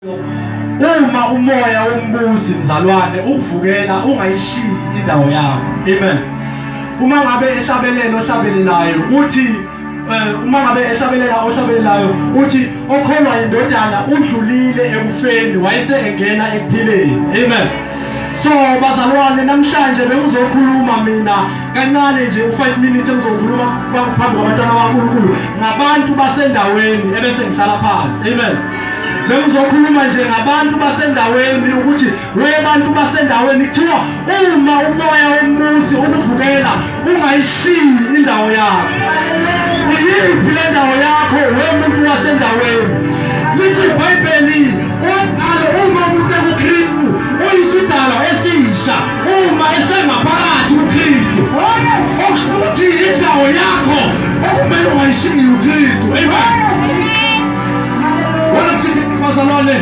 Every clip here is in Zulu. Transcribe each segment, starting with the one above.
Uma umoya wombusi mzalwane uvukela ungayishiyi indawo yakho. Amen. Uma ngabe ehlabelela ohlabelelayo uthi uma ngabe ehlabelela ohlabelelayo uthi okholwa indodana udlulile ekufeni wayese engena ekuphileni. Amen. So bazalwane namhlanje bengizokhuluma mina kancane nje u5 minutes engizokhuluma phambi kwabantwana bakaNkulunkulu ngabantu basendaweni ebese ngihlala phansi. Amen. Bengizokhuluma nje ngabantu basendaweni ukuthi webantu basendaweni kuthiwa uma umoya wombusi ukuvukela ungayishiyi indawo yakho. Uyiphi le ndawo yakho wemuntu wasendaweni? Lithi iBhayibheli uma umuntu ekuKristu uyisidala esisha uma esengaphakathi kuKristu. Okusho ukuthi indawo yakho okumele ungayishiyi uKristu. Amen. Bazalwane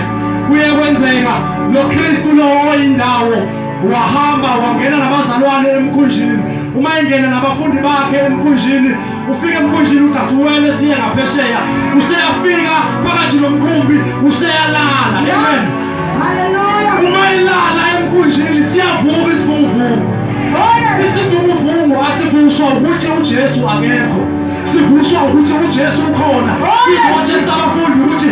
kuye kwenzeka lo Kristu lo oyindawo wahamba wangena nabazalwane emkhunjini. Uma engena nabafundi bakhe emkhunjini ufika emkhunjini uthi asiwele siye ngaphesheya useyafika phakathi nomkhumbi useyalala. Amen. Hallelujah. Uma ilala emkhunjini siyavuka isivunguvungu. Isivunguvungu asivuswa ukuthi uJesu akekho, sivuswa ukuthi uJesu ukhona. Sizotshela abafundi ukuthi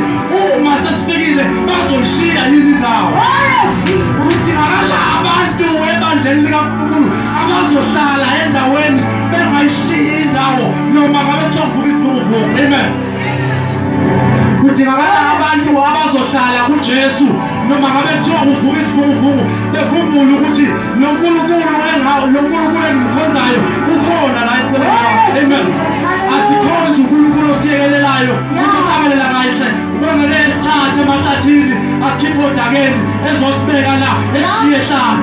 uma sesifikile bazoyishiya yini indawo. Kudingakala abantu ebandleni likaNkulunkulu abazohlala endaweni bengayishiyi indawo noma ngabe kuthiwa kuvuka isivunguvungu. Amen. Kudingakala abantu abazohlala kuJesu noma ngabe kuthiwa kuvuka isivunguvungu bekhumbula ukuthi lo Nkulunkulu engimkhonzayo ukhona la eceleni. Amen. Asikhonze uNkulunkulu osiyekelelayo ukuthi uqabelela kahle ubongele esithathe emahlathini asikhiphe odakeni ezosibeka la eshiye hlala.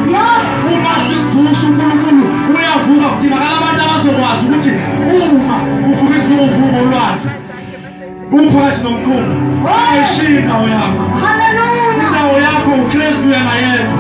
Uma sivusa uNkulunkulu uyavuka. Kudingakala abantu abazokwazi ukuthi uma uvuka isivunguvungu olwandle uphakathi nomkhumbi ayishiyi indawo yakho. Hallelujah. Indawo yakho uKristu yena yedwa.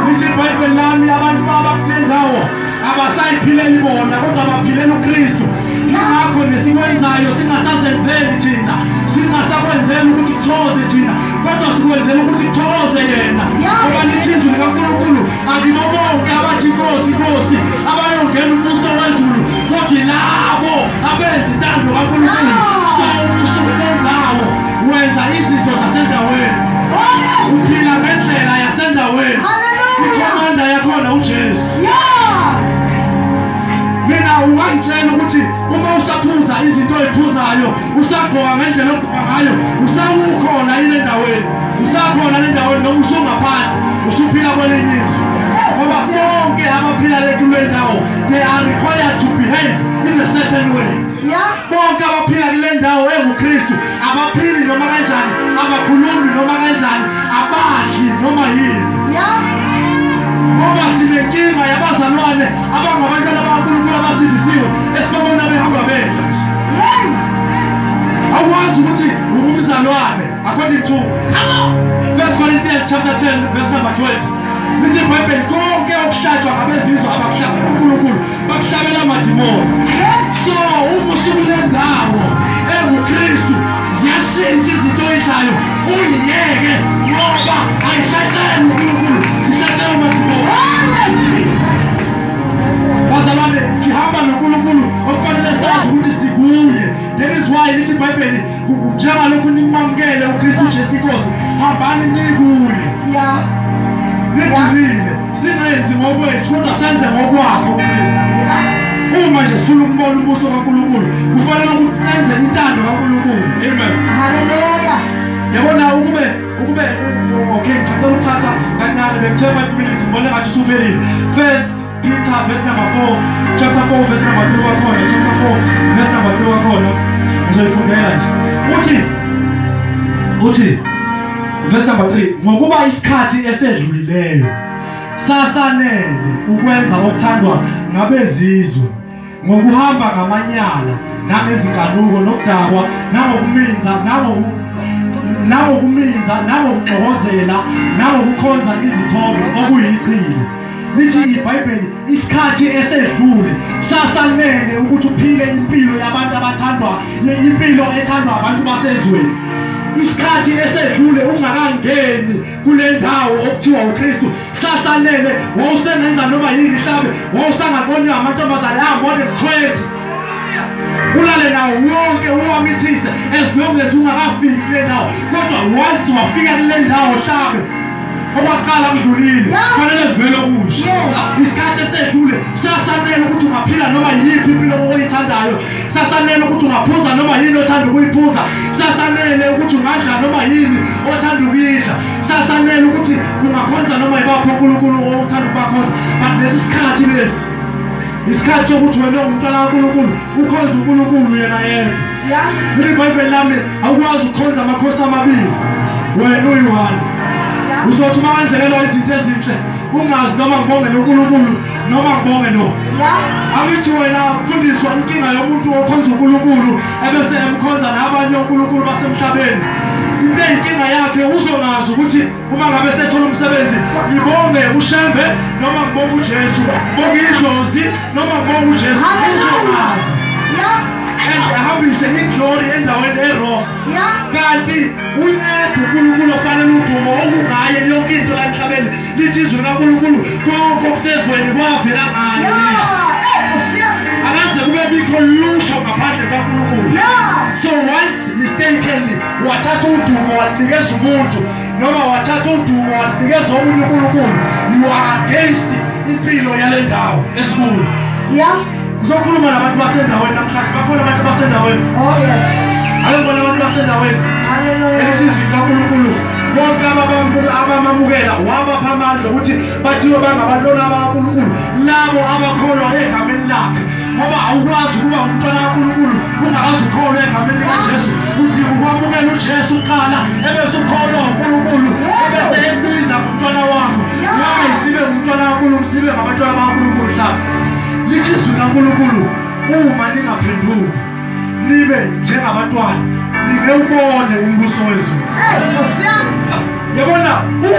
Lithi iBhayibheli lami abantu abakule ndawo abasayiphilela bona kodwa baphilela uKristu. Ngakho nesikwenzayo singasazenzeli thina, singasakwenzeli ukuthi sithoze thina kodwa sikwenzela ukuthi sithoze yena. Ngoba lithi izwi likaNkulunkulu akibo bonke abathi Nkosi Nkosi abayongena umbuso wezulu kodwa labo abenza intando kaNkulunkulu. Wenza izinto zasendaweni, uphila ngendlela yasendaweni. Ikhomanda yakhona uJesu. Mina ungangitshela ukuthi uma usaphuza izinto eziphuzayo usagqoka ngendlela ogqoka ngayo usawukhona yini endaweni, usakhona le ndaweni noma usungaphandle usuphila kwelinye izwe. Ngoba bonke abaphila kule ndawo they are required to behave in a certain way. Bonke abaphila kule ndawo enguKristu abaphili noma kanjani, abakhulumi noma kanjani, abadli noma yini. Ngoba sinenkinga yabazalwane abangabantwana bakaNkulunkulu abasindisiwe esibabona behamba bedla nje. Awukwazi ukuthi ungumzalwane according to 1 Corinthians chapter 10 verse number 20. Lithi iBhayibheli konke okuhlatshwa ngabezizwe abakuhlabela uNkulunkulu bakuhlabela amadimoni. So uma usukule ndawo enguKristu ziyashintsha izinto oyidlayo uyiyeke ngoba ayihlatsheni uNkulunkulu, zihlatshela amadimoni. Bazalwane sihamba noNkulunkulu okufanele sazi ukuthi sikuye. That is why lithi iBhayibheli njengalokhu nimamukele uKristu Jesu Inkosi hambani nikuye. Nidilile singenzi ngokwethu kodwa senze ngokwakhe uKristu. Uma nje sifuna ukubona umbuso kaNkulunkulu kufanele ukuthi senze intando kaNkulunkulu. Amen. Hallelujah. Yabona ukube okay ngisacela ukuthatha kancane bekuthe 5 minutes ngibone ngathi usuphelile. First Peter verse number 4 chapter 4 verse number 3 wakhona chapter 4 verse number 3 wakhona ngizoyifundela nje. Uthi verse number 3 ngokuba isikhathi esedlulileyo sasanele ukwenza okuthandwa ngabezizwe ngokuhamba ngamanyala nangezinkanuko nokudakwa nangokuxokozela nangokukhonza izithombe okuyichilo. Lithi iBhayibheli isikhathi esedlule sasanele ukuthi uphile impilo yabantu abathandwa, impilo ethandwa abantu basezweni. Isikhathi esedlule ungakangeni kule ndawo okuthiwa uKristu. Sasanele wawusengenza noma yini mhlawumbe wawusangaboni amantombazane angone 20. Ulale nawo wonke uwamithise as long as ungakafiki kule ndawo. Kodwa once wafika kule ndawo mhlawumbe okwaqala kudlulile fanele vele okusho. Isikhathi esedlule sasanele ukuthi ungaphila noma yiphi impilo oyithandayo. Sasanele ukuthi ungaphuza noma yini othanda ukuyiphuza. Sasanele ukuthi ungadla noma yini othanda ukuyidla. Sasanele ukuthi ungakhonza noma yibaphi uNkulunkulu othanda ukubakhonza. But lesi sikhathi lesi isikhathi sokuthi wena umntwana kaNkulunkulu ukhonza uNkulunkulu yena yedwa. IBhayibheli lami awukwazi ukukhonza amakhosi amabili wena uyi-one. Uzothi uma wenzekelwa izinto ezinhle ungazi noma ngibonge noNkulunkulu noma ngibonge no. Angithi wena fundiswa inkinga yomuntu okhonza uNkulunkulu ebese emkhonza nabanye oNkulunkulu basemhlabeni. Into inkinga yakhe uzongazi ukuthi uma ngabe sethola umsebenzi ngibonge uShembe noma ngibonge uJesu, ngibonge iDlozi noma ngibonge uJesu, uzongazi. Ahambise iglory endaweni errong. Kanti uyedwa uNkulunkulu ofanele udumo okungaye yonke into la emhlabeni lithi izwi likaNkulunkulu konke okusezweni kwavela ngaye. Akaze kube bikho lutho ngaphandle kaNkulunkulu. So once mistakenly wathatha udumo wanikeza umuntu noma wathatha udumo wanikeza omunye uNkulunkulu, you are against impilo yale ndawo esikhulu. Ngizokhuluma nabantu basendaweni namhlanje. Bakhona abantu basendaweni. Ayibona abantu basendaweni. Elithi izwi likaNkulunkulu bonke abamamukela wabapha amandla ukuthi bathiwe bangabantwana bakaNkulunkulu labo abakholwa egameni lakhe. Ngoba awukwazi ukuba umntwana kaNkulunkulu ungakazi ukholwa egameni likaJesu. Udinga ukwamukela uJesu kuqala ebese ukholwa uNkulunkulu ebese ebiza umntwana wakho. Why sibe umntwana kaNkulunkulu, sibe ngabantwana bakaNkulunkulu hlala. Lithi izwi likaNkulunkulu uma ningaphenduki nibe njengabantwana ningewubone umbuso wezulu. Yabona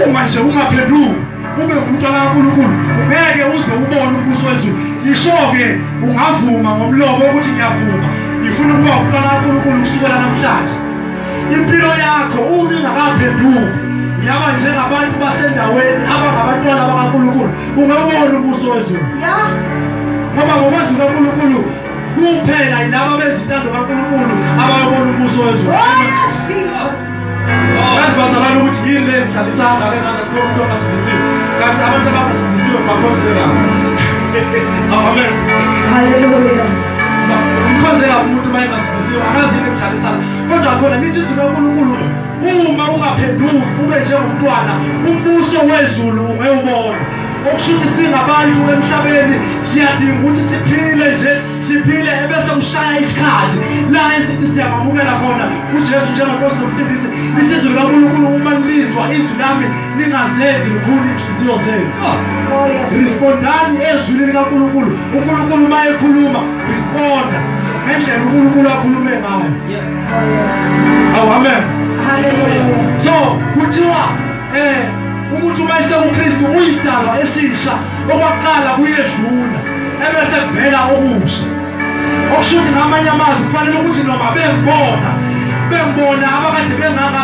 uma nje ungaphenduki ube umntwana kaNkulunkulu ungeke uze ubone umbuso wezulu. Ngisho-ke ungavuma ngomlomo ukuthi ngiyavuma ngifuna ukuba umntwana kaNkulunkulu kusukela namhlanje. Impilo yakho uma ingakaphenduki yaba njengabantu basendaweni abangabantwana bakaNkulunkulu ungawubona umbuso wezulu. Ngoba ngokwazi kaNkulunkulu kuphela yilabo abenza intando kaNkulunkulu abayobona umbuso wezulu. Ngazi bazalwane ukuthi yini le mhlalisanga le ngazathi umuntu ongasindisiwe kanti abantu abangasindisiwe bakhonzeka. Amen. Hallelujah. Umkhonzeka umuntu uma engasindisiwe angazi yini emhlalisanga. Kodwa khona lithi izwi likaNkulunkulu uma ungaphenduki ube njengomntwana umbuso wezulu ungewubona. Okushuthi singabantu emhlabeni siyadinga ukuthi siphile nje siphile ebese kushaya isikhathi la esithi siyamamukela khona uJesu njengenkosi nomsindisi. Lithi izwi likaNkulunkulu uma lizwa izwi lami lingazenzi likhulu inhliziyo zenu. Respondani ezwini likaNkulunkulu. uNkulunkulu uma ekhuluma responda ngendlela uNkulunkulu akhulume ngayo. Amen. Hallelujah. So kuthiwa umuntu uma esekuKristu uyisidalwa esisha, okwaqala kuyedlula ebese kuvela okusha. Okushuthi ngamanye amazwi kufanele ukuthi noma bengibona abakade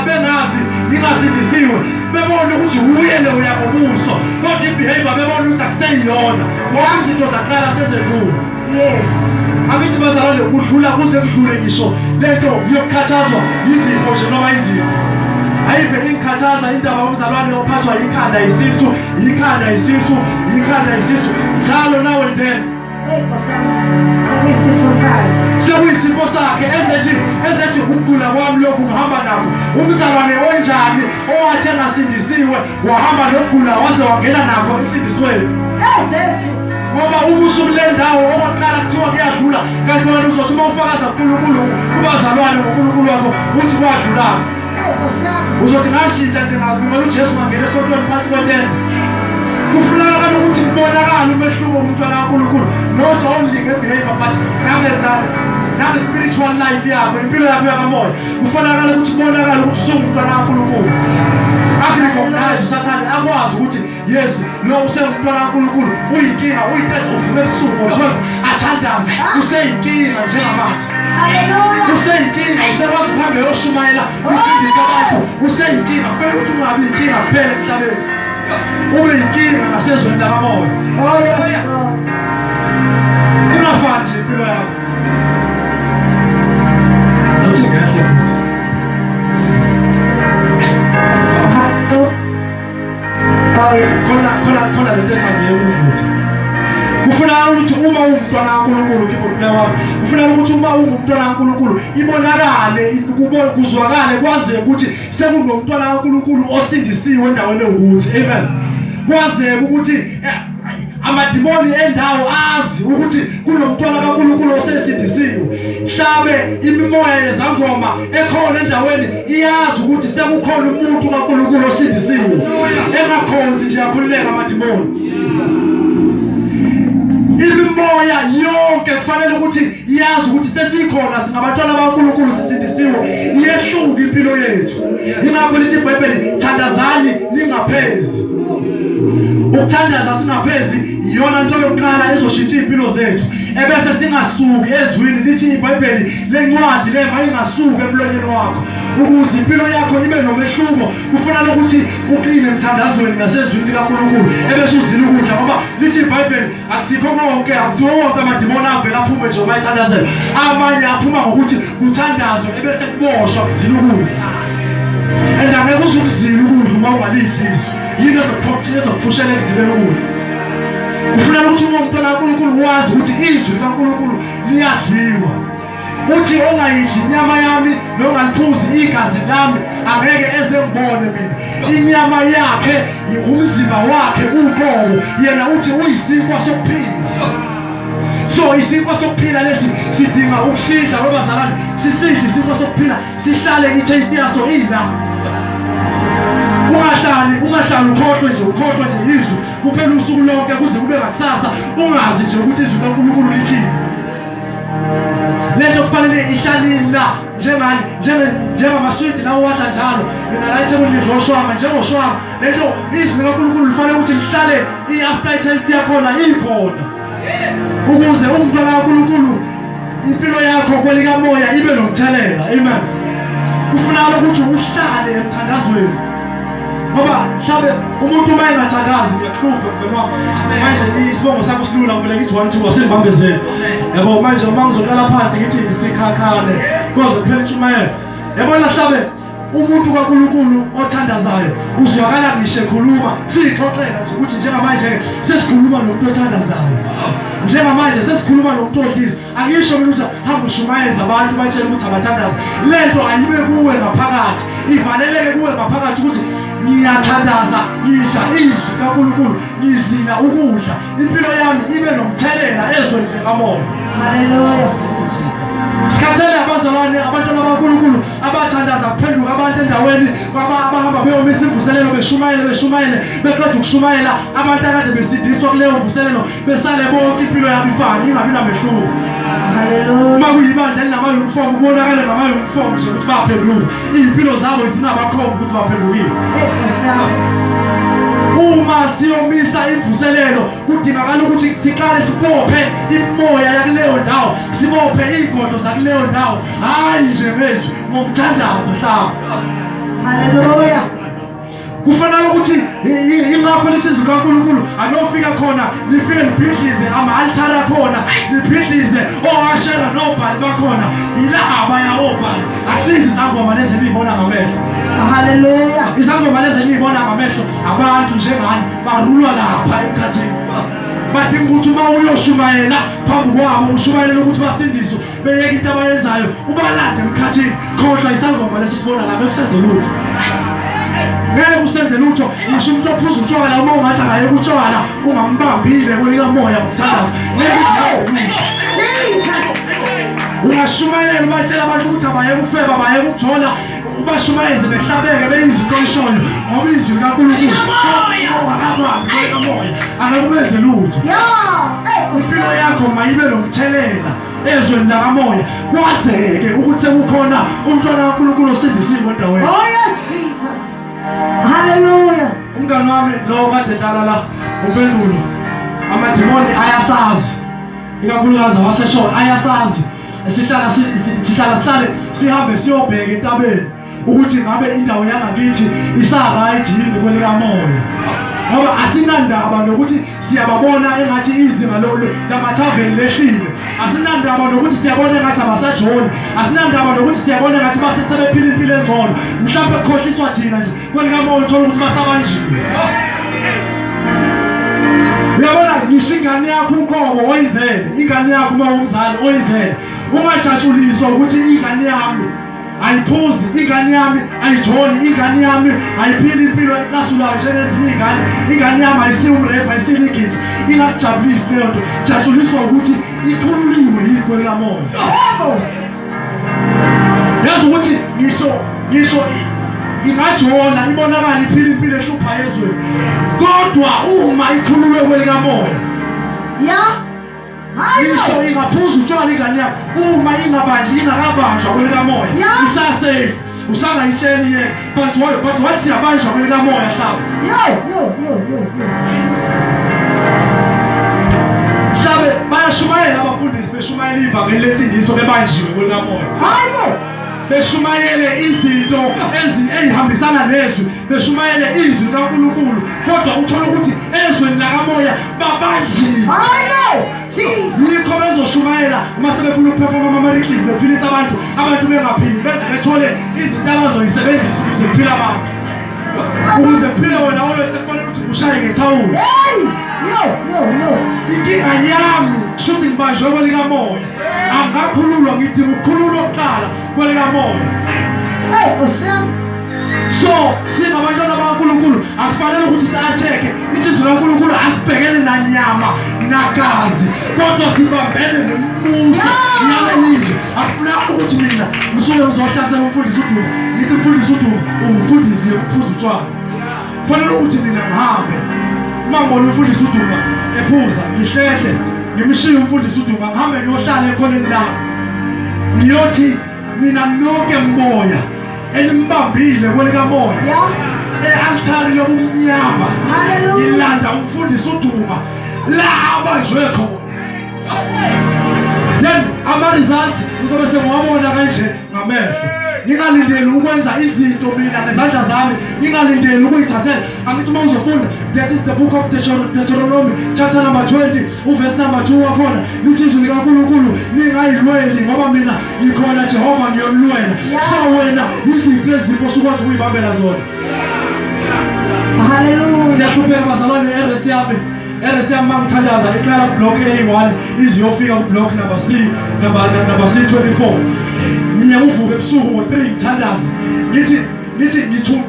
bengazi ngingasindisiwe bebona ukuthi uyele uyakubuso kodwa ibehavior bebona ukuthi akuseyiyona ngoba izinto zaqala sezedlula. Angithi bazalwane kudlula kuze kudlule ngisho lento yokukhathazwa izifo nje noma izifo. Ayive ingikhathaza indaba yomzalwane ophathwa ikhanda isisu njalo nawe then sekuyisifo sakhe ezethi ukugula kwami lokhu ngihamba nakho. Umzalwane onjani owathi engasindisiwe wahamba nokugula waze wangena nakho insindisweni. Ngoba ubusuku le ndawo okwaqala kuthiwa kuyadlula kanti wena uzothi uma ufakaza uNkulunkulu kubazalwane ngoNkulunkulu wakho uthi kwadlulana. Uzothi ngashintsha nje ngakubona uJesu ngangena esontweni phansi kwetende. Kufunakala ukuthi kubonakala umehluko umntwana kaNkulunkulu not only ngebehavior but nange spiritual life yakho, impilo yakho yakamoya. Kufunakala ukuthi kubonakala ukuthi usungumntwana kaNkulunkulu. Akurecognize uSathane akwazi ukuthi yes lo usengumntwana kaNkulunkulu uyinkinga uyithethe uvuke ebusuku ngo-12 athandaze useyinkinga njengamanje. Hallelujah. Useyinkinga usekwazi ukuhamba uyoshumayela usindise abantu useyinkinga kufanele ukuthi ungabi inkinga kuphela emhlabeni ube inkinga nasezweni lakamoya. Oh yes Lord. Ingafani nje impilo yakho athi ngehle futhi khona lento ethi angeke uvuthi. Kufuneka ukuthi uma ungumntwana kaNkulunkulu keyboard player wami kufuneka ukuthi uma ungumntwana kaNkulunkulu ibonakale kuzwakale kwaze ukuthi sekunomntwana kaNkulunkulu osindisiwe endaweni ewukuthi. Amen. Kwaze ukuthi amadimoni endawo azi ukuthi kunomntwana kaNkulunkulu osesindisiwe. Mhlabe imimoya yezangoma ekhona endaweni iyazi ukuthi sekukhona umuntu kaNkulunkulu osindisiwe. Engakhonzi nje yakhululeka amadimoni. Imimoya yonke kufanele ukuthi iyazi ukuthi sesikhona singabantwana bakaNkulunkulu sisindisiwe iyehluka impilo yethu. Ingakho lithi iBhayibheli thandazani ningaphezi. Ukuthandaza singaphezi iyona nto yokuqala ezoshintsha impilo zethu ebese singasuki ezwini. Lithi iBhayibheli lencwadi le mayingasuki emlonyeni wakho ukuze impilo yakho ibe nomehluko kufanele ukuthi uqine emthandazweni nasezwini likaNkulunkulu ebese uzila ukudla ngoba lithi iBhayibheli akusikho konke akusiwo wonke amadimoni avela aphume nje uma ethandazela. Amanye aphuma ngokuthi kuthandazwe ebese kuboshwa kuzila ukudla. And angeke uzukuzila ukudla uma ungalidliswa yini ezokuphushela ekuzileni ukudla. Kufanele ukuthi uma umntwana kaNkulunkulu wazi ukuthi izwi likaNkulunkulu liyadliwa. Uthi ongayidli inyama yami nongaliphuzi igazi lami angeke ezengibone mina. Inyama yakhe umzimba wakhe uqobo yena uthi uyisinkwa sokuphila. So isinkwa sokuphila lesi sidinga ukusidla babazalwane sisidle isinkwa sokuphila sihlale i-taste yaso ila. Ungahlali ukhohlwe nje izwi kuphela usuku lonke kuze kube ngakusasa ungazi nje ukuthi izwi likaNkulunkulu lithini. Lento kufanele ihlale la njengamaswidi lawo wadla njalo mina la ithebuli lidloshwama njengoshwama. Lento izwi likaNkulunkulu lifanele ukuthi lihlale i-aftertaste yakhona ikhona ukuze umntwana kaNkulunkulu impilo yakho kwelikamoya ibe nomthelela. Amen. Kufanele ukuthi uhlale emthandazweni ngoba mhlabe umuntu uma engathandazi ngiyahlupha mnganami. Manje isibongo sakho silula ngivele ngithi 1 2 asembambezela. Yabo manje uma ngizoqala phansi ngithi isikhakhane koze kuphela intshumayelo. Yabona mhlabe umuntu kaNkulunkulu othandazayo uzwakala ngisho ekhuluma sixoxela nje ukuthi njengamanje sesikhuluma nomuntu othandazayo. Njengamanje sesikhuluma nomuntu odliza angisho ukuthi hamba ushumayeza abantu batshela ukuthi abathandaza. Lento ayibe kuwe ngaphakathi ivaleleke kuwe ngaphakathi ukuthi ngiyathandaza ngidla izwi kaNkulunkulu ngizila ukudla impilo yami ibe nomthelela ezweni likamoya. Hallelujah. Sikhathele abazalwane abantwana bakaNkulunkulu abathandaza kuphenduka abantu endaweni abahamba beyomisa imvuselelo beshumayele beqeda ukushumayela abantu akade besindiswa kuleyo mvuselelo besale bonke impilo yabo ifana ingabi namehluko. Hallelujah. Uma kuyibandla elinamayunifomu ubonakale ngamayunifomu nje ukuthi baphenduka impilo zabo zinabakhomba ukuthi baphendukile. Uma siyomisa imvuselelo kudingakala ukuthi siqale sibophe imoya yakuleyo ndawo sibophe igodlo zakuleyo ndawo hayi nje ngezwi ngomthandazo hlaba. Hallelujah. Kufanele ukuthi ingakho lithi izwi likaNkulunkulu anofika khona nifike nibhidlize ama-altara khona nibhidlize oashera nobhali bakhona yilaba yabobhali akusizi izangoma lezi niyibona ngamehlo. Hallelujah. Izangoma lezi niyibona ngamehlo abantu njengani barulwa lapha emkhathini. Badinga ukuthi uma uyoshumayela phambi kwabo ushumayela ukuthi basindiswe beyeke into abayenzayo ubalande emkhathini khohlwa isangoma leso sibona lapha kusenze lutho. Ngeke usenze lutho ngisho umuntu ophuza utshwala uma ungathi akaye utshwala ungambambile kwelikamoya ngokuthandaza. Ungashumayela ubatshela abantu ukuthi abayeke ukufeba bayeke ukujola ubashumayeze behlabeke beyizwi oyishoyo ngoba izwi likaNkulunkulu ongakabambi akakubenze lutho. Impilo yakho mayibe nomthelela ezweni lakamoya kwazeke ukuthi sekukhona umntwana kaNkulunkulu osindisiwe endaweni. Oh yes Jesus. Hallelujah. umngani wami lo kade dlala la uPendulo amadimoni ayasazi ikakhulukazi waseshowe ayasazi sihlale sihambe siyobheka entabeni ukuthi ngabe indawo yangakithi isa-right yini kwelika moya ngoba asinandaba nokuthi siyababona engathi izinga lamathaveni lehlile asinandaba nokuthi siyabona engathi abasajoni asinandaba nokuthi siyabona engathi basesebephila impilo engcono mhlawumbe kukhohliswa thina nje kwelika moya uthola ukuthi basabanjiwe uyabona ngisho ingane yakho uqobo oyizele ingane yakho uma umzali oyizele ungajatshuliswa ukuthi ingane yami ayiphuzi ingane yami ayijoni ingane yami ayiphila impilo ecasulayo njengezinye ingane yami ayisiwumrepha ayisiligitha ingakujabulisi leyo nto jatshuliswa ukuthi ikhululiwe yini kwelika moya yazi ukuthi ngisho ingajona ibonakala iphila impilo ehlupha ezweni kodwa uma ikhululiwe kwelika moya ngisho ingaphuza utshwala ingane yakho uma ingakabanjwa kwelika moya isasafe usangayitsheli yena but wathi yabanjwa kwelika moya hlaba mhlabe bayashumayela abafundisi beshumayela ivangeli lesindiso bebanjiwe kwelika moya beshumayele izinto ezihambisana nezwi beshumayele izwi kaNkulunkulu kodwa uthola ukuthi ezweni lakamoya babanjiwe yikho bezoshumayela uma sebefuna ukuperforma ama-miracles bephilisa abantu bengaphili beze bethole izinto abazoyisebenzisa ukuze kuphile abantu ukuze kuphile wena olwethu kufanele ukuthi ushaye ngethawula inkinga yami shuthi ngibanjwe kwelika moya angakhululwa ngidinga ukukhululwa okuqala kwelika moya so singabantwana bakaNkulunkulu akufanele ukuthi si-atheke izwi laNkulunkulu asibhekene nanyama nagazi kodwa sibambene nemibuso yalelizwe akufuneka ukuthi mina ngisuke ngizohlasela umfundisi uDuma ngithi mfundisi Uduma ungifundisi ukuphuza utshwala kufanele ukuthi mina ngihambe uma ngibona umfundisi uDuma ephuza ngihlehle ngimshiye umfundisi uDuma ngihambe ngiyohlala ekhoneni lami ngiyothi mina nonke moya elimbambile kwelika moya e-altari lobumnyama ngilanda umfundisi uDuma la abanjwe khona then ama-results ngizobe sengiwabona kanje ngamehlo ngingalindeli ukwenza izinto mina ngezandla zami ngingalindeli ukuyithathela angithi uma uzofunda that is the book of Deuteronomy chapter number 20 uverse number 2 wakhona lithi izwi likaNkulunkulu ningayilweli ngoba mina ngikhona Jehova ngiyolwela so wena izipho ezipho sukwazi ukuyibambela zona haleluya siyahlupheka bazalwane RS yami mangithandaza iqala kublock A1 iziyofika kublock number C24 ngiye uvuke ebusuku ngo3 ngithandaza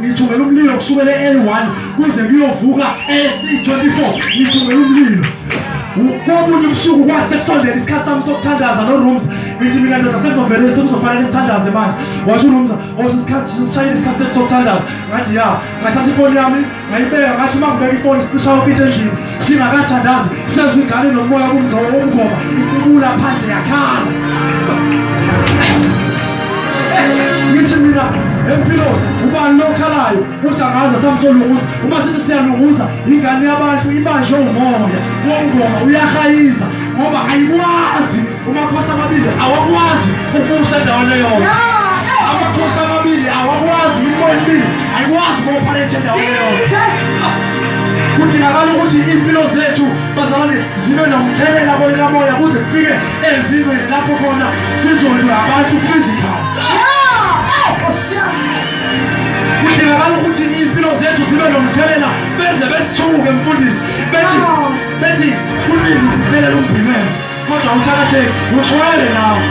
ngithungela umlilo kusukela A1 kuze kuyovuka AC24 ngithungela umlilo komunye ubusuku kwathi sekusondela isikhathi sami sokuthandaza noRooms ngithi mina ndoda sekuzofanele sithandaze manje washo uRooms isikhathi sishayile isikhathi sokuthandaza ngathi ya ngathatha ifoni yami ngayibeka ngathi uma ngibeka ifoni sishaya into endlini singakathandazi sezwe ingane nomoya womngoma iqubula phandle yakhala ngithi mina empilosi ubani lokhalayo uthi angaza samsolunguza uma sithi siyanunguza ingane yabantu ibanjwe umoya womngoma uyahayiza ngoba ayikwazi umakhosi amabili awakwazi ukubusa endaweni eyodwa amakhosi amabili awakwazi imoya emibili ayikwazi uku-operate endaweni eyodwa kudingakala ukuthi impilo zethu bazalwane zibe nomthelela kwelika moya kuze kufike ezingeni lapho khona sizolwa abantu physical kudingakala ukuthi impilo zethu zibe nomthelela beze besithuke mfundisi bethi kulile ukuthelela umbhinelo kodwa uthakatheke uthwele nawe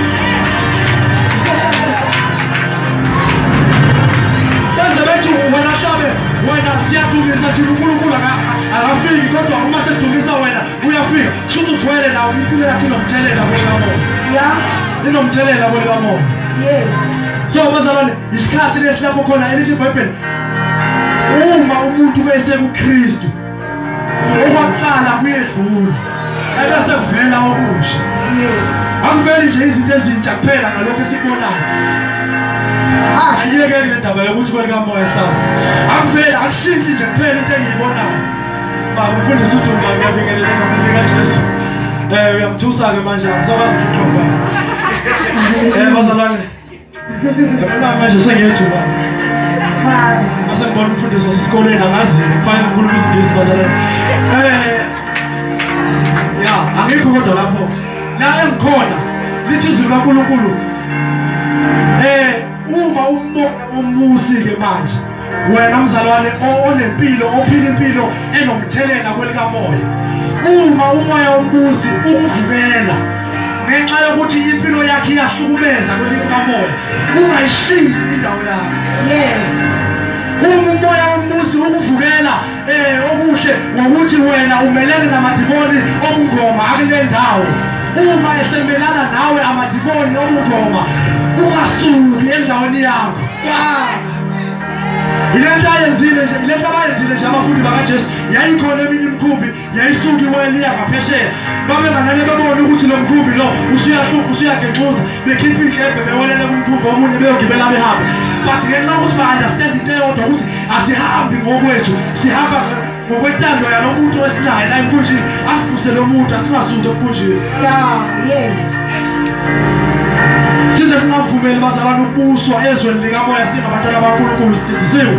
beze bethi wena hlabe wena siyadumisa thina uNkulunkulu akafiki kodwa uma sedumisa wena uyafika kushuthi uthwele nawe impilo yakho inomthelela kwelika moya inomthelela kwelika moya so bazalwane isikhathi lesilapho khona elithi iBhayibheli uma umuntu kuyesekuKristu okwaqala kuyedlula ebese kuvela okusha akuveli nje izinto ezintsha kuphela ngalokho esikubonayo ayiyeke le ndaba yokuthi kwelikamoya hlaba akuvela akushintshi nje kuphela into engiyibonayo baba mfundisi uDumba ngiyabingelela egameni likaJesu uyamthusa-ke manje angisakwazi ukuthi ukhomba bazalwane ngabona manje sengiyethuba mase ngibona umfundisi wasesikoleni angazini kufanele ngikhulume isiNgisi bazalwane ya angikho kodwa lapho la engikhona lithi izwi likaNkulunkulu uma umoya womusi-ke manje wena mzalwane onempilo ophila impilo enomthelela kwelikamoya uma umoya wombusi ukuvukela ngenxa yokuthi impilo yakhe iyahlukumeza kwelikamoya ungayishiyi indawo yakho. Yes. Uma umoya wombusi ukuvukela okuhle ngokuthi wena umelene namadimoni obungoma akule ndawo uma esemelana nawe amadimoni obungoma ungasuki endaweni yakho. Ilento ayenzile nje abafundi bakaJesu yayikhona eminye imkhumbi yayisuka iweliya ngaphesheya babenganane bebona ukuthi lo mkhumbi lo usuyahlupha usuyagenxuza bekhipha ihlebhe bewelele kumkhumbi omunye beyogibela behamba but ngenxa yokuthi ba-understand into eyodwa ukuthi asihambi ngokwethu sihamba ngokwentando yalo muntu esinaye la emkhunjini asivuse lo muntu asingasuki emkhunjini. Yes. Size singavumeli bazalwane ukubuswa ezweni likamoya singabantwana bakaNkulunkulu sisindisiwe.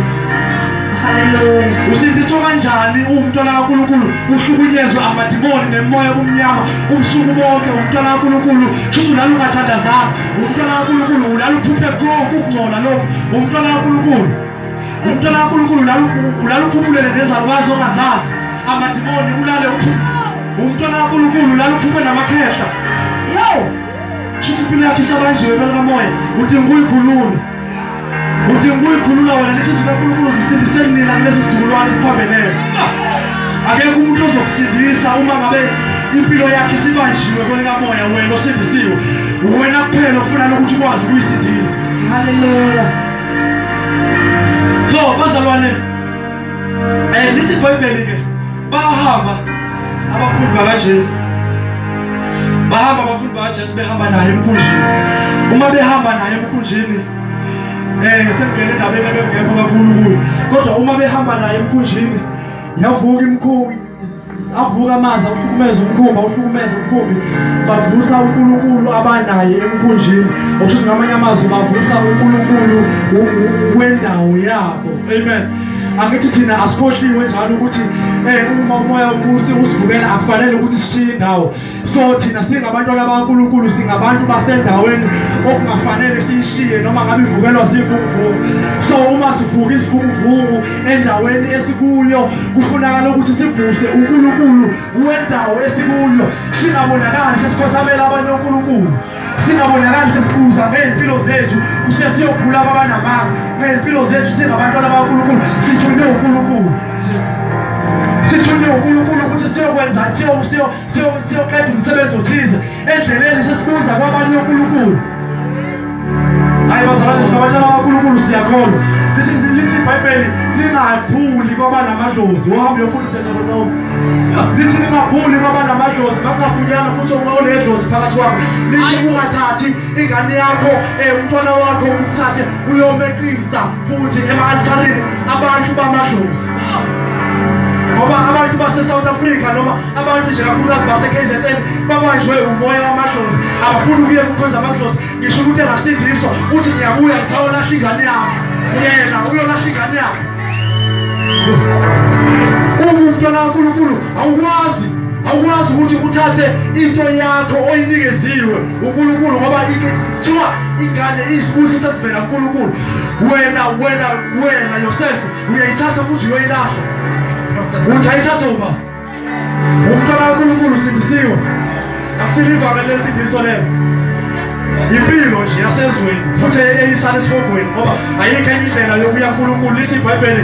Hallelujah. Usindiswa kanjani umntwana kaNkulunkulu uhlukunyezwe amadimoni nemoya omnyama ubusuku bonke umntwana kaNkulunkulu kusho ulala ungathandazanga umntwana kaNkulunkulu ulala uphuphe konke ukungcola lokho umntwana kaNkulunkulu ulala uphuphulele nezalukazi ongazazi amadimoni ulale umntwana kaNkulunkulu ulala uphuphe namakhehla. Kusho impilo yakhe isabanjiwe kwelikamoya udinga uyikhulula wena lithi izwi likaNkulunkulu zisindiseni nina kulesi sizukulwane esiphambeleyo. Akekho umuntu ozokusindisa uma ngabe impilo yakhe isibanjiwe kwelikamoya wena osindisiwe wena kuphela ufuna ukuthi ukwazi ukuyisindisa. Hallelujah. So bazalwane lithi iBhayibheli-ke bahamba abafundi bakaJesu behamba naye emkhunjini. Uma behamba naye emkhunjini sengene endabeni ebengekho kakhulu kuyo kodwa uma behamba naye emkhunjini yavuka imkhumbi avuka amazi uhlukumeza umkhumbi bavusa uNkulunkulu abanaye emkhunjini okusho ngamanye amazwi bavusa uNkulunkulu wendawo yabo. Amen. Angithi thina asikhohliwe njalo ukuthi uma umoya wombusi usivukela akufanele ukuthi sishiye indawo. So thina singabantwana bakaNkulunkulu singabantu basendaweni okungafanele siyishiye noma ngabe ivukelwa zivunguvungu. So uma sivuka isivunguvungu endaweni esikuyo kufunakala ukuthi sivuse uNkulunkulu wendawo esikuyo singabonakali sesikhothamela abanye uNkulunkulu singabonakali sesibuza ngempilo zethu kusiyobhula abanamanga ngempilo zethu singabantwana bakaNkulunkulu sithunywe uNkulunkulu ukuthi siyokwenza siyoqeda umsebenzi othize endleleni sesibuza kwabanye uNkulunkulu. Hayi bazalwane singabantwana bakaNkulunkulu siyakholwa lithi iBhayibheli lingaphuli kwabanamadlozi uhambe uyofunda uDeuteronomy lithi lingabhuli kwabanamadlozi bakungafunyana futhi onedlozi phakathi kwakho lithi ungathathi ingane yakho umntwana wakho umthathe uyomeqisa futhi ema-altarini abantu bamadlozi ngoba abantu base-South Africa noma abantu nje kakhulukazi base-KZN babanjwe umoya wamadlozi abafuni ukuye kukhonza amadlozi ngisho ukuthi engasindiswa uthi ngiyabuya ngisawolahla ingane yami yena uyolahla ingane yakhe. Umntwana kaNkulunkulu awukwazi ukuthi uthathe into yakho oyinikeziwe uNkulunkulu ngoba kuthiwa ingane iyisibusiso esivela kuNkulunkulu wena yourself uyayithatha futhi uyoyilahla. Utayithatha uba umntwana kaNkulunkulu sindisiwe akusiliva lensindiso lelo impilo nje yasezweni futhi eyisana esihogweni ngoba ayikho enye indlela yokuya kuNkulunkulu. Lithi iBhayibheli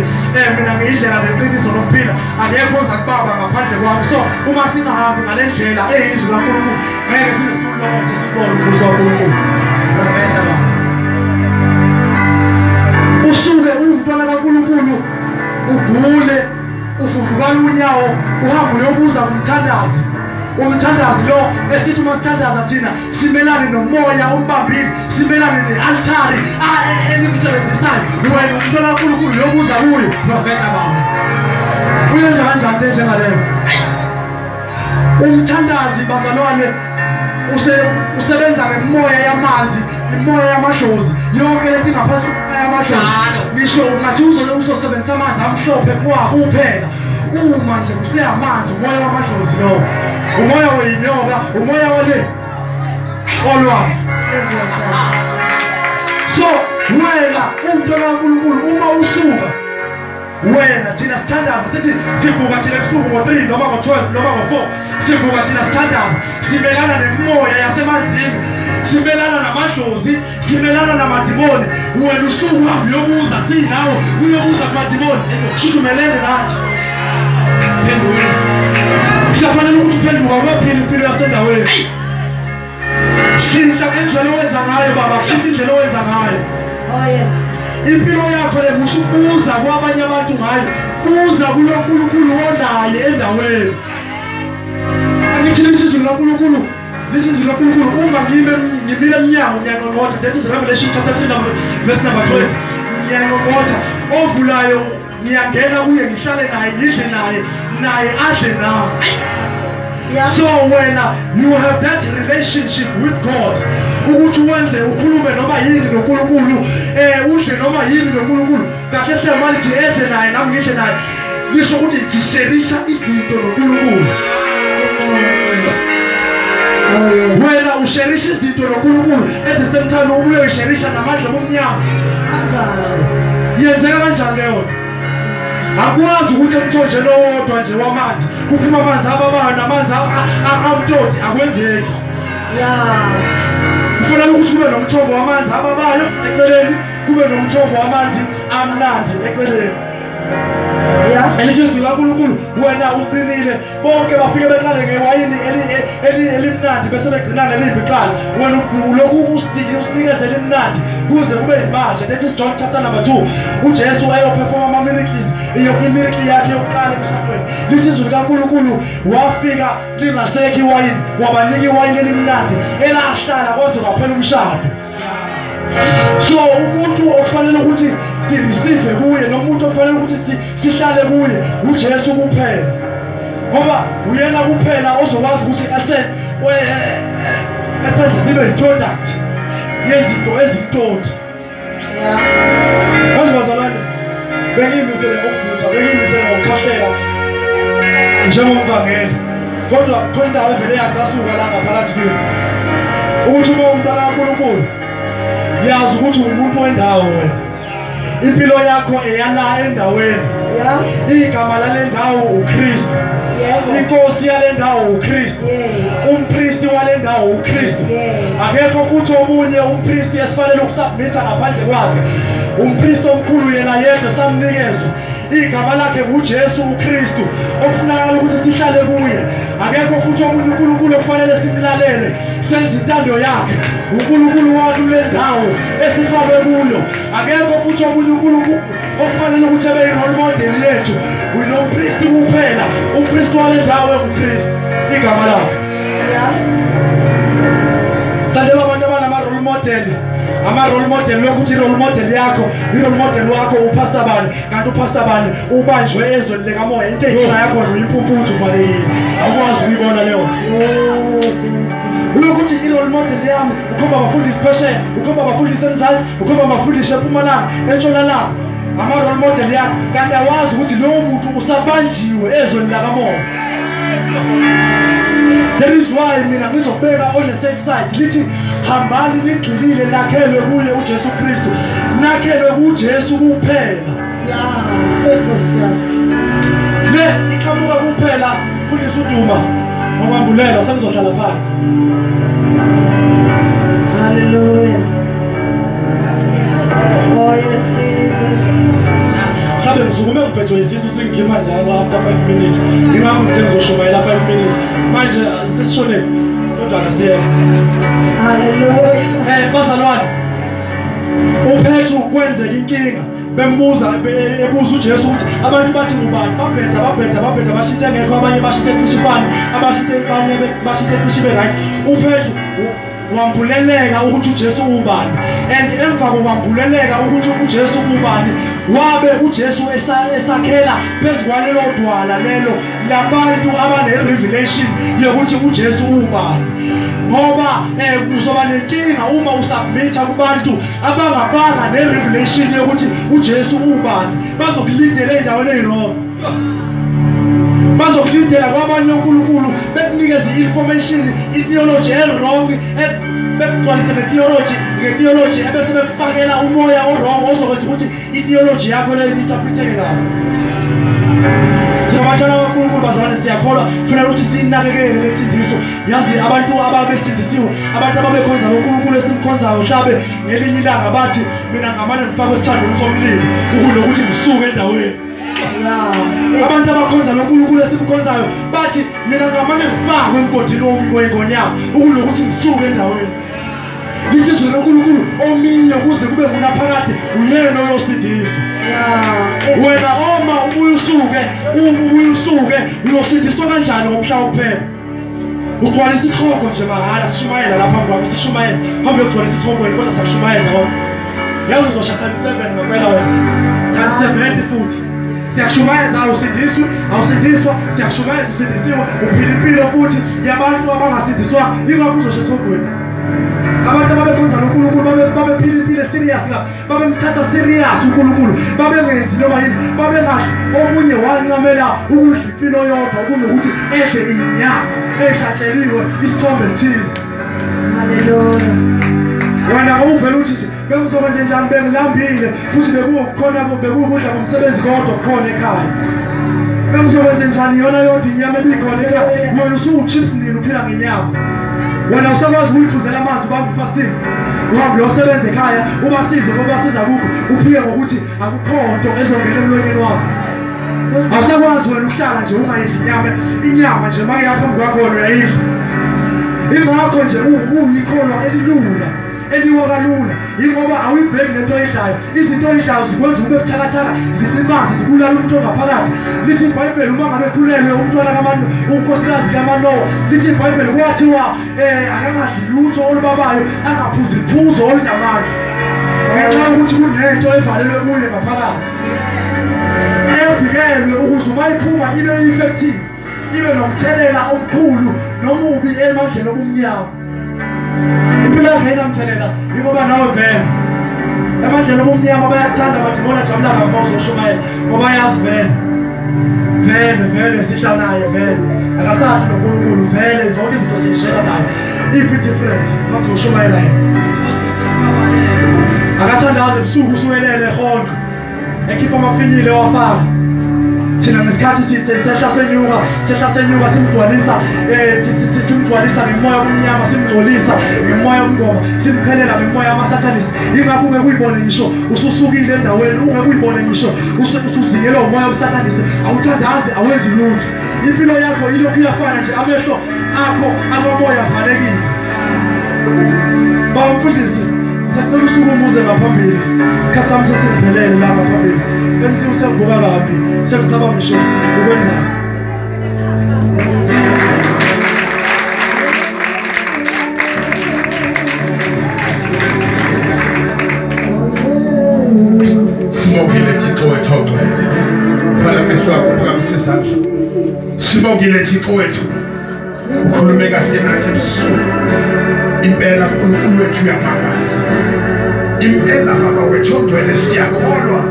mina ngiyindlela neqiniso nokuphila akekho oza kubaba ngaphandle kwami. So uma singahambi ngale ndlela eyizwi kaNkulunkulu ngeke size silokothe sibone umbuso kaNkulunkulu. Usuke umntwana kaNkulunkulu ugule ufufukala unyawo uhambe uyobuza kumthandazi umthandazi lo esithi uma sithandaza thina simelane nomoya ombambile, simelane ne-altari elimsebenzisayo. Wena umntwana kaNkulunkulu yobuza kuyo profeta baba uyenza kanjani into njengaleyo? Umthandazi bazalwane usebenza ngemoya yamanzi, imoya yamadlozi, yonke lento ingaphansi komoya yamadlozi. Ngisho ungathi uzosebenzisa amanzi amhlophe kuphela, uma nje kuseyamanzi umoya wamadlozi lowo, umoya weyinyoka, umoya olwandle. So wena umntwana kaNkulunkulu uma usuka, wena thina sithandaza sithi sivuka thina ebusuku ngo-3 noma ngo-12 noma ngo-4, sivuka thina sithandaza, simelana nemoya yasemanzini, simelana namadlozi, simelana namadimoni. Wena usuku uhambe uyobuza sinawo, uyobuza kumadimoni, shuthumelene nathi. Kusafanele ukuthi uphenduka kwaphila impilo yasendaweni. Shintsha ngendlela owenza ngayo baba, shintsha indlela owenza ngayo. Oh yes. Impilo yakho le musubuza kwabanye abantu ngayo, buza kuloNkulunkulu onaye endaweni. Angithi lithi izwi laNkulunkulu, uma ngimile emnyango ngiyanqonqotha. That is Revelation chapter 3 verse number 20. Ngiyanqonqotha, ovulayo ngiyangena kuye, ngihlale naye, ngidle naye adle nami. So wena you have that relationship with God, ukuthi wenze ukhulume noma yini noNkulunkulu, udle noma yini noNkulunkulu. Kahle hle manje edle naye nami ngidle naye, ngisho ukuthi sisherisha izinto noNkulunkulu. Wena usherisha izinto noNkulunkulu, at the same time ubuye usherisha namandla bomnyama. Yenzeka kanjani leyo? Akwazi ukuthi emthonjeni owodwa nje wamanzi kuphuma amanzi ababayo namanzi amtoti, akwenzeki. Kufanele ukuthi kube nomthombo wamanzi ababayo eceleni, kube nomthombo wamanzi amnandi eceleni. Elithi izwi laNkulunkulu, wena ucinile, bonke bafike beqale ngewayini elimnandi bese begcina ngelimbi kuqala. Wena ulokhu usinikeze elimnandi kuze kube yimanje. That is John chapter number 2. uJesu ayoperforma ama-miracles, imiracle yakhe yokuqala emhlabeni. Lithi izwi likaNkulunkulu, wafika lingasekho iwayini, wabanika iwayini elimnandi elahlala kwaze kwaphela umshado. So umuntu okufanele ukuthi sireceive kuye, nomuntu okufanele ukuthi sihlale kuye, uJesu kuphela. Ngoba uyena kuphela ozokwazi ukuthi esenze sibe i-product yezinto ezimtoti. Bazalwane, bengiyimisele ukuvutha, bengiyimisele ngokukhahlela njengomvangeli, kodwa khona indawo evele yacasuka la ngaphakathi kimi, ukuthi uma umntwana kaNkulunkulu yazi ukuthi umuntu wendawo wena, impilo yakho eyala endaweni. Igama lale ndawo uKristu, inkosi yale ndawo uKristu, umpristi wale ndawo uKristu. Akekho futhi omunye umpristi esifanele ukusubmitha ngaphandle kwakhe. Umpristi omkhulu yena yedwa samnikezwa, igama lakhe nguJesu uKristu, okufunakala ukuthi sihlale kuye. Akekho futhi omunye uNkulunkulu okufanele simlalele, senze intando yakhe. uNkulunkulu wakhe le ndawo esifakwe kuyo. Akekho futhi omunye uNkulunkulu okufanele ukuthi abe i-role model yethu. Unompristi kuphela, umpristi wale ndawo enguKristu, igama lakhe. Sandela abantu abanama-role model, ama-role model lokuthi i-role model yakho, i-role model wakho upastor bani, kanti upastor bani ubanjwe ezweni likamoya. Into eyinkinga yakhona uyimpumputhu uvalekile, awukwazi ukuyibona leyo. Lokuthi i-role model yami ukhomba abafundisi phesheya, ukhomba abafundisi eMzansi, ukhomba abafundisi eMpumalanga, eNtshonalanga, ama-role model yakho, kanti awazi ukuthi lowo muntu usabanjiwe ezweni lakamoya. That is why mina ngizobeka on the safe side, lithi hambani nigxilile nakhelwe kuye uJesu Kristu, nakhelwe kuJesu kuphela. Le iqhamuka kuphela mfundisi uDuma ngokwambulela, sengizohlala phansi. Hallelujah. Oh yes. Mhlawumbe ngisukume ngiphethwe isisu singikhipha njalo after 5 minutes. Ngingakho ngithe ngizoshumayela 5 minutes. Manje sesishonele kodwa akasiyeke. Hallelujah. Bazalwane, uphethu kwenzeka inkinga, bembuza ebuza uJesu ukuthi abantu bathi ngubani babheda bashite ngekho abanye bashite ecishifana abashite abanye bashite ecishibe right uPetru wambuleleka ukuthi uJesu ubani and emva kokwambuleleka ukuthi uJesu ubani wabe uJesu esakhela phezukwalelo dwala lelo labantu abane revelation yokuthi uJesu ubani ngoba kuzoba nenkinga uma usubmit kubantu abangabanga nerevelation yokuthi uJesu ubani bazokulindela endaweni eyirong bazokulindela kwabanye uNkulunkulu bekunikeza information ideology wrong bekugcwalise ngetheology ebese befakela umoya wrong ozokwenza ukuthi ideology yakho le interpreteke kabi. Siyabatshela uNkulunkulu bazalwane siyakholwa kufanele ukuthi sinakekele lensindiso yazi abantu ababesindisiwe abantu ababekhonza uNkulunkulu esimkhonzayo mhlabe ngelinye ilanga bathi mina ngamane ngifake esithandweni somlilo ukulokuthi ngisuke endaweni. Abantu abakhonza uNkulunkulu esimkhonzayo bathi mina ngamane ngifakwe emgodini wengonyama ukulokuthi ngisuke endaweni. Lithizwe loNkulunkulu ominye kuze kube ngunaphakade uyena oyosindiswa. Wena oma ubuyusuke uyosindiswa kanjani ngomhlaba kuphela? Ugcwalisa ithoko nje mahala sishumayela lapha kwami sishumayeza phambi kokugcwalisa ithoko wena kodwa sakushumayeza ngoba yazi uzoshatha 7 ngempela wena. Than 70 futhi. Siyakushumayeza awusindiswa siyakushumayeza usindisiwe uphila impilo futhi yabantu abangasindiswa ingakho uzoshisa ithogweni. Abantu ababekhonza uNkulunkulu babephila impilo serious babemthatha serious uNkulunkulu babengenzi noma yini babengathi omunye wancamela ukudla impilo yodwa kunokuthi edle inyama ehlatsheliwe isithombe esithize. Hallelujah. Wena ngokuvela uthi nje bengizokwenza njani bengilambile futhi bekukudla komsebenzi kodwa khona ekhaya. Bengizokwenza njani yona yodwa inyama ebikhona ekhaya wena usuchips nini uphila ngenyama. Wena usakwazi ukuyiphuzela amanzi ubambe fasting uhambe uyosebenza ekhaya ubasize ngoba basiza kukho uphike ngokuthi akukho nto ezongena emlonyeni wakho. Awusakwazi wena ukuhlala nje ungayidli inyama nje make yaphambi kwakho wena uyayidla. Ingakho nje uyikholwa elilula eliwakalula ingoba awuyibheki nento oyidlayo izinto oyidlayo zikwenza ube buthakathaka zilimaze zibulala umuntu ongaphakathi. Lithi iBhayibheli uma ngabe khulelwe umntwana unkosikazi kaManowa lithi iBhayibheli kwathiwa akangadli lutho olubabayo angaphuzi iphuzo olunamandla ngenxa yokuthi kunento evalelwe kuye ngaphakathi evikelwe ukuze uma iphuma ibe effective ibe nomthelela omkhulu nomubi emandleni obumnyama. Impilo yakhe ayinamthelela ingoba nawe vele emandleni obumnyama bayathanda badimona jabula ngamaso oshumayela ngoba yazi vele sidla naye vele akasathi noNkulunkulu vele zonke izinto siyishela naye iphi different makuzoshumayela yena akathandaze ebusuku usuwelele ehonqa ekhipha amafinyile wafaka thina ngesikhathi sehla senyuka simgcwalisa ngemoya omnyama simgcolisa ngemoya omngoma simkhelela ngemoya yamasathanist. Ingakho ungekuyibone ngisho ususukile endaweni ungekuyibone ngisho usuzingelwa umoya womsathanist awuthandazi awenzi lutho. Impilo yakho ilokhu iyafana nje amehlo akho amamoya avalekile. Bamfundisi sacela usukumuze ngaphambili isikhathi sami sesiphelele la ngaphambili emsi usembuka kabi sengisaba ngisho ukwenzani. Sibongile Thixo wethu ogcwele vala amehlo akho phakamise isandla. Sibongile Thixo wethu ukhulume kahle nathi ebusuku. Impela uNkulunkulu wethu uyamangaza. Impela baba wethu ogcwele siyakholwa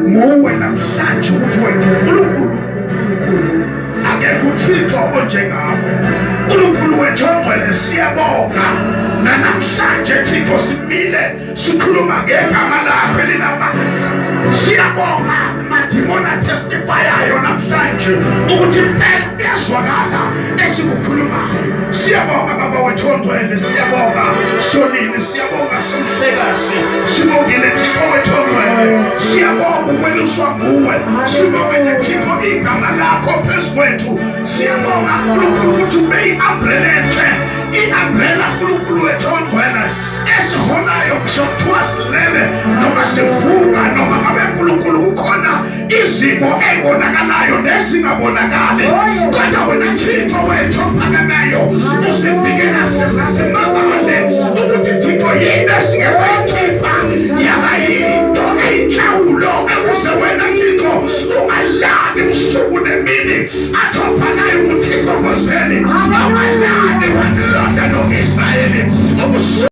nguwe namhlanje ukuthi wena uNkulunkulu akekho uThixo onjengawe. uNkulunkulu wethu ogcwele siyabonga namhlanje Thixo simile sikhuluma ngegama lakho elinamandla. Siyabonga amadimoni atestifayayo namhlanje ukuthi impela kuyazwakala esikukhulumayo. Siyabonga baba wethu ogcwele siyabonga sonini siyabonga somhlekazi sibongile Thixo wethu ogcwele siyabonga ukweluswa nguwe sibonga nje Thixo igama lakho phezu kwethu. Siyabonga uNkulunkulu ukuthi ube i-umbrella enhle i-umbrella uNkulunkulu wethu ogcwele esihonayo ngisho kuthiwa silele noma sivuka noma ngabe ezibonakalayo nezingabonakali, kodwa wena Thixo wethu ophakemeyo usivikela size simangale ukuthi Thixo yini esingeke